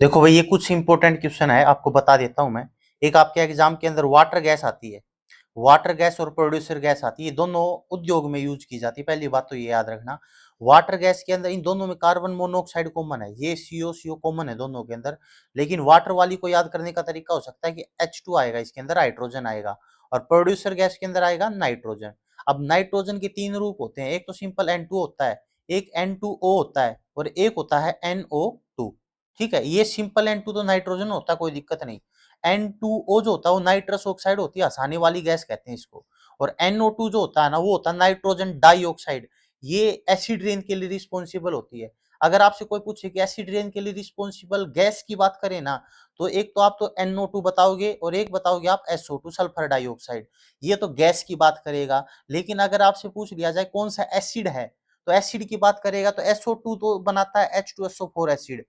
देखो भाई, ये कुछ इंपॉर्टेंट क्वेश्चन है, आपको बता देता हूं मैं। एक आपके एग्जाम के अंदर वाटर गैस आती है, वाटर गैस और प्रोड्यूसर गैस आती है, ये दोनों उद्योग में यूज की जाती है। पहली बात तो ये याद रखना, वाटर गैस के अंदर इन दोनों में कार्बन मोनोऑक्साइड कॉमन है, ये सीओ कॉमन है दोनों के अंदर। लेकिन वाटर वाली को याद करने का तरीका हो सकता है कि H2 आएगा, इसके अंदर हाइड्रोजन आएगा, और प्रोड्यूसर गैस के अंदर आएगा नाइट्रोजन। अब नाइट्रोजन के तीन रूप होते हैं, एक तो सिंपल N2 होता है, एक N2O होता है, और एक होता है NO2। ठीक है, ये सिंपल N2 तो नाइट्रोजन होता है, कोई दिक्कत नहीं। N2O जो होता है वो नाइट्रस ऑक्साइड होती है, हंसाने वाली गैस कहते हैं इसको। और NO2 जो होता है ना, वो होता है नाइट्रोजन डाइऑक्साइड, ये एसिड रेन के लिए रिस्पॉन्सिबल होती है। अगर आपसे कोई पूछे कि एसिड रेन के लिए रिस्पॉन्सिबल गैस की बात करें ना, तो एक तो आप तो NO2 बताओगे और एक बताओगे आप SO2 सल्फर डाइऑक्साइड, ये तो गैस की बात करेगा। लेकिन अगर आपसे पूछ लिया जाए कौन सा एसिड है, तो एसिड की बात करेगा तो SO2 तो बनाता है H2SO4 एसिड,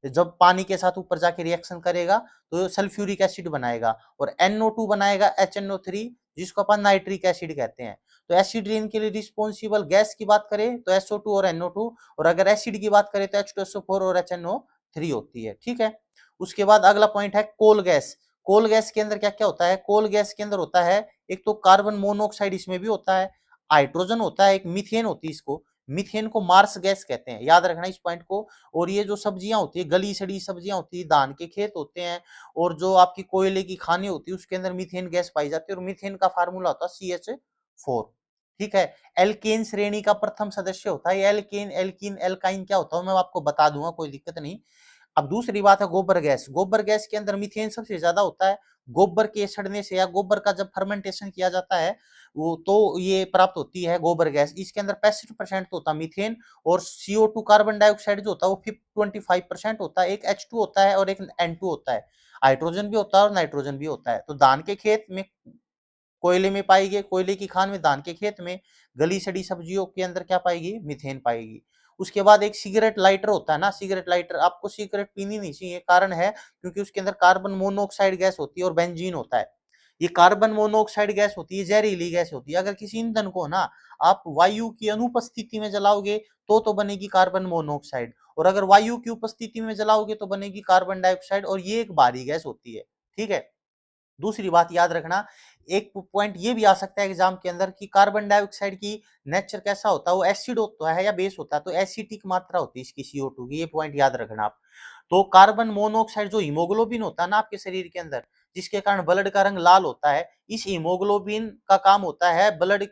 जब पानी के साथ ऊपर जाके रिएक्शन करेगा तो सल्फ्यूरिक एसिड बनाएगा, और NO2 बनाएगा HNO3, जिसको अपन नाइट्रिक एसिड कहते हैं। तो एसिड रेन के लिए रिस्पॉन्सिबल गैस की बात करें तो SO2 और NO2, और अगर एसिड की बात करें तो H2SO4 और HNO3 होती है। ठीक है, उसके बाद अगला पॉइंट है कोल गैस। कोल गैस के अंदर क्या क्या होता है? कोल गैस के अंदर होता है एक तो कार्बन मोनोऑक्साइड, इसमें भी होता है, हाइड्रोजन होता है, एक मीथेन होती है, इसको मीथेन को मार्स गैस कहते हैं, याद रखना इस पॉइंट को। और ये जो सब्जियां होती है, गली सड़ी सब्जियां होती है, धान के खेत होते हैं, और जो आपकी कोयले की खाने होती है, उसके अंदर मीथेन गैस पाई जाती है, और मीथेन का फार्मूला होता है CH4। ठीक है, एल्केन श्रेणी का प्रथम सदस्य होता है एल्केन, एल्कीन, एल्काइन क्या होता है मैं आपको बता दूंगा, कोई दिक्कत नहीं। अब दूसरी बात है गोबर गैस। गोबर गैस के अंदर मीथेन सबसे ज्यादा होता है, गोबर के सड़ने से या गोबर का जब फर्मेंटेशन किया जाता है वो तो ये प्राप्त होती है गोबर गैस, इसके अंदर 65% तो होता है मीथेन। और CO2 कार्बन डाइऑक्साइड जो होता है वो 25% होता है, एक H2 होता है और एक N2 होता है, हाइड्रोजन भी होता है और नाइट्रोजन भी होता है। तो धान के खेत में कोयले में पाएगी, कोयले की खान में, धान के खेत में, गली सड़ी सब्जियों के अंदर क्या पाएगी? मीथेन पाएगी। उसके बाद एक सिगरेट लाइटर होता है ना, सिगरेट लाइटर, आपको सिगरेट पीनी नहीं चाहिए, कारण है क्योंकि उसके अंदर कार्बन मोनोऑक्साइड गैस होती है और बेंजीन होता है। ये कार्बन मोनोऑक्साइड गैस होती है, जहरीली गैस होती है। अगर किसी ईंधन को ना आप वायु की अनुपस्थिति में जलाओगे तो बनेगी कार्बन मोनोऑक्साइड, और अगर वायु की उपस्थिति में जलाओगे तो बनेगी कार्बन डाइऑक्साइड, और ये एक भारी गैस होती है। ठीक है, दूसरी बात याद रखना, एक पॉइंट ये भी आ सकता है एग्जाम के अंदर कि कार्बन डाइऑक्साइड की नेचर कैसा होता है, वो एसिड होता है या बेस होता है, तो एसिटिक मात्रा होती है इसकी CO2 की, ये पॉइंट याद रखना आप। तो कार्बन मोनोऑक्साइड जो हीमोग्लोबिन होता है ना आपके शरीर के अंदर, जिसके कारण ब्लड का रंग लाल होता है, इस हीमोग्लोबिन का काम होता है ब्लड,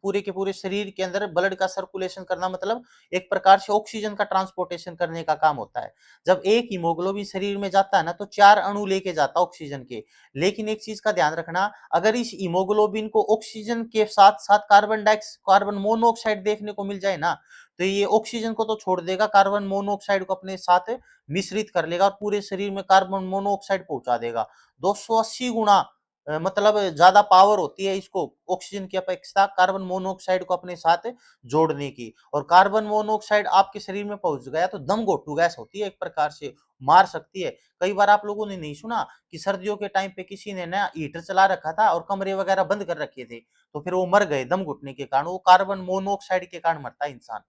पूरे के पूरे शरीर के अंदर ब्लड का सर्कुलेशन करना, मतलब एक प्रकार से ऑक्सीजन का ट्रांसपोर्टेशन करने का काम होता है। जब एक हीमोग्लोबिन शरीर में जाता है ना तो 4 अणु लेके जाता है ऑक्सीजन के। लेकिन एक चीज का ध्यान रखना, अगर इस हीमोग्लोबिन को ऑक्सीजन के साथ साथ कार्बन मोनोऑक्साइड देखने को मिल जाए ना, तो ये ऑक्सीजन को तो छोड़ देगा, कार्बन मोनोऑक्साइड को अपने साथ मिश्रित कर लेगा और पूरे शरीर में कार्बन मोनोऑक्साइड पहुंचा देगा। 280 गुना मतलब ज्यादा पावर होती है इसको ऑक्सीजन की अपेक्षा कार्बन मोनोऑक्साइड को अपने साथ जोड़ने की। और कार्बन मोनोऑक्साइड आपके शरीर में पहुंच गया तो दम घोटू गैस होती है, एक प्रकार से मार सकती है। कई बार आप लोगों ने नहीं सुना कि सर्दियों के टाइम पे किसी ने ना हीटर चला रखा था और कमरे वगैरह बंद कर रखे थे, तो फिर वो मर गए दम घुटने के कारण, वो कार्बन मोनोऑक्साइड के कारण मरता है इंसान।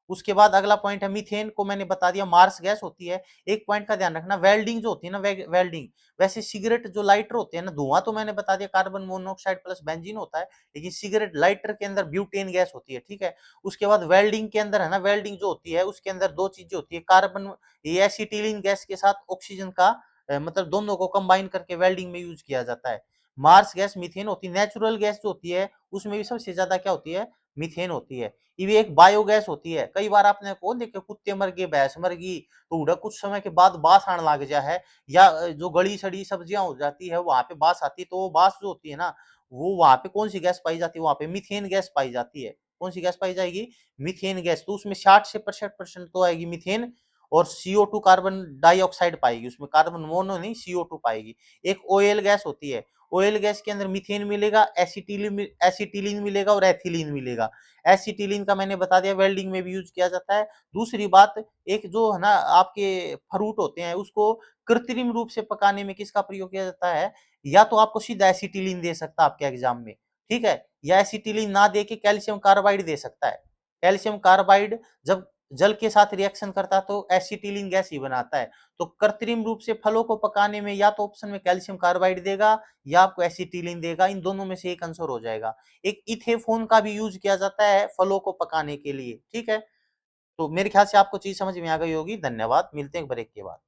उसके बाद अगला पॉइंट है मीथेन, को मैंने बता दिया मार्स गैस होती है। एक पॉइंट का ध्यान रखना, वेल्डिंग जो होती है ना, वेल्डिंग, वैसे सिगरेट जो लाइटर होते हैं ना, धुआं तो मैंने बता दिया कार्बन मोनोऑक्साइड प्लस बेंजीन होता है, लेकिन सिगरेट लाइटर के अंदर ब्यूटेन गैस होती है। ठीक है, उसके बाद वेल्डिंग के अंदर है ना, वेल्डिंग जो होती है उसके अंदर दो चीजें होती है, कार्बन, ये एसिटिलीन गैस के साथ ऑक्सीजन का मतलब दोनों को कंबाइन करके वेल्डिंग में यूज किया जाता है। मार्स गैस मीथेन होती है। नेचुरल गैस जो होती है उसमें भी सबसे ज्यादा क्या होती है? मीथेन होती है। ये एक बायोगैस होती है। कई बार आपने कौन देखे कुत्ते मर गए, भैंस मर गई, तो उड़ा कुछ समय के बाद बास आने लग जा है, या जो गली सड़ी सब्जियां हो जाती है वहां पे बास आती है, तो वो बास जो होती है ना, वो वहां पे कौन सी गैस पाई जाती है? वहां पे मीथेन गैस पाई जाती है। कौन सी गैस पाई जाएगी? Methane gas. तो उसमें 60 से 65% तो आएगी मीथेन, और CO2 कार्बन डाइऑक्साइड पाएगी, उसमें कार्बन मोनो नहीं CO2 पाएगी। एक ऑयल गैस होती है। ऑयल गैस के अंदर मीथेन मिलेगा, एसिटिलीन मिलेगा और एथिलीन मिलेगा। एसिटिलीन का मैंने बता दिया वेल्डिंग में भी यूज किया जाता है। दूसरी बात, एक जो है ना आपके फ्रूट होते हैं उसको कृत्रिम रूप से पकाने में किसका प्रयोग किया जाता है? या तो आपको सीधा एसिटिलीन दे सकता है आपके एग्जाम में, ठीक है, या एसिटिलीन ना दे के कैल्शियम कार्बाइड दे सकता है। कैल्शियम कार्बाइड जब जल के साथ रिएक्शन करता है तो एसिटिलीन गैस ही बनाता है। तो कृत्रिम रूप से फलों को पकाने में या तो ऑप्शन में कैल्शियम कार्बाइड देगा या आपको एसिटिलीन देगा, इन दोनों में से एक आंसर हो जाएगा। एक इथेफोन का भी यूज किया जाता है फलों को पकाने के लिए, ठीक है। तो मेरे ख्याल से आपको चीज समझ में आ गई होगी। धन्यवाद, मिलते हैं ब्रेक के बाद।